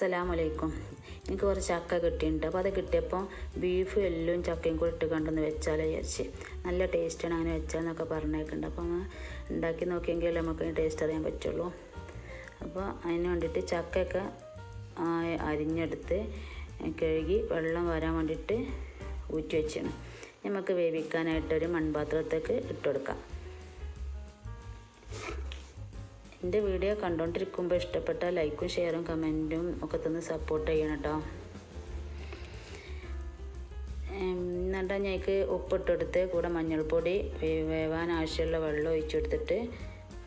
അസ്സലാമലൈക്കും. എനിക്ക് കുറച്ച് ചക്ക കിട്ടിയിട്ടുണ്ട്. അപ്പോൾ അത് കിട്ടിയപ്പോൾ ബീഫും എല്ലും ചക്കയും കൂടി ഇട്ട് കണ്ടൊന്ന് വെച്ചാലോ വിചാരിച്ച്. നല്ല ടേസ്റ്റാണ് അങ്ങനെ വെച്ചാൽ പറഞ്ഞേക്കുന്നുണ്ട്. അപ്പോൾ ഉണ്ടാക്കി നോക്കിയെങ്കിൽ നമുക്ക് ടേസ്റ്റ് അറിയാൻ പറ്റുള്ളൂ. അപ്പോൾ അതിന് വേണ്ടിയിട്ട് ചക്കയൊക്കെ അരിഞ്ഞെടുത്ത് കഴുകി വെള്ളം വരാൻ വേണ്ടിയിട്ട് ഊറ്റി വെച്ചാണ്. നമുക്ക് വേവിക്കാനായിട്ടൊരു മൺപാത്രത്തേക്ക് ഇട്ട് കൊടുക്കാം. എൻ്റെ വീഡിയോ കണ്ടുകൊണ്ടിരിക്കുമ്പോൾ ഇഷ്ടപ്പെട്ട ലൈക്കും ഷെയറും കമൻറ്റും ഒക്കെ തന്ന് സപ്പോർട്ട് ചെയ്യണം കേട്ടോ. എന്നിട്ട് ഞങ്ങൾക്ക് ഉപ്പിട്ടെടുത്ത് കൂടെ മഞ്ഞൾപ്പൊടി വേവാൻ ആവശ്യമുള്ള വെള്ളം ഒഴിച്ചെടുത്തിട്ട്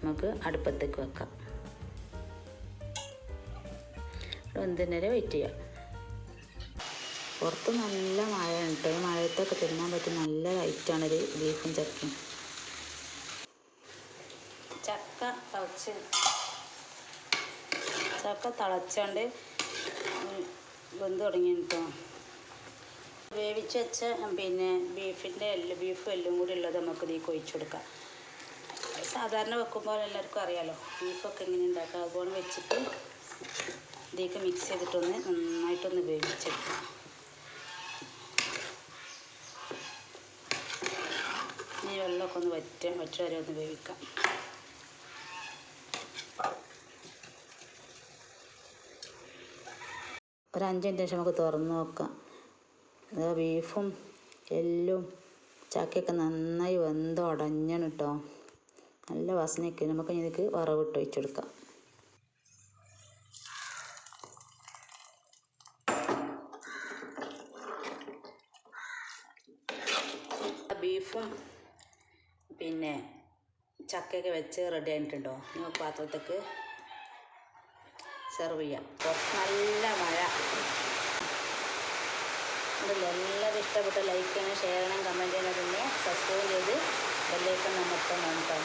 നമുക്ക് അടുപ്പത്തേക്ക് വെക്കാം. എന്തിനേരം വെയിറ്റ് ചെയ്യാം. പുറത്ത് നല്ല മഴയാണ് കേട്ടോ. ഈ മഴയത്തൊക്കെ തിന്നാൻ പറ്റും നല്ല ഐറ്റാണിത് ബീഫും ചക്കയും. ചക്ക തിളച്ചാണ്ട് വെന്ത് തുടങ്ങി കേട്ടോ. വേവിച്ച് വെച്ച ബീഫും എല്ലും കൂടി ഉള്ളത് നമുക്ക് ഇതിലേക്ക് ഒഴിച്ചു കൊടുക്കാം. സാധാരണ വെക്കുമ്പോൾ എല്ലാവർക്കും അറിയാമല്ലോ ബീഫൊക്കെ എങ്ങനെ ഉണ്ടാക്കുക. അതുപോലെ വെച്ചിട്ട് ഇതിലേക്ക് മിക്സ് ചെയ്തിട്ടൊന്ന് നന്നായിട്ടൊന്ന് വേവിച്ചെടുക്കാം. ഈ വെള്ളമൊക്കെ ഒന്ന് വറ്റ വരെ ഒന്ന് വേവിക്കാം. ഒരു 5 മിനിറ്റ് ശേഷം നമുക്ക് തുറന്ന് നോക്കാം. ബീഫും എല്ലും ചക്കയൊക്കെ നന്നായി വെന്ത് ഉടഞ്ഞാണ് കേട്ടോ. നല്ല വാസനയൊക്കെ. നമുക്ക് ഇതിലേക്ക് വറവിട്ട് ഒഴിച്ചെടുക്കാം. ബീഫും ചക്കയൊക്കെ വെച്ച് റെഡി ആയിട്ടുണ്ടോ. നമുക്ക് പാത്രത്തേക്ക് സെർവ് ചെയ്യാം. കുറച്ച് നല്ല മഴ. എല്ലാവരും ഇഷ്ടപ്പെട്ട ലൈക്ക് ചെയ്യണം, ഷെയർ ചെയ്യണം, കമൻറ്റ് ചെയ്യണം. പിന്നെ സബ്സ്ക്രൈബ് ചെയ്ത് ബെല്ലൈക്കൺ അമർത്തണം കേട്ടോ.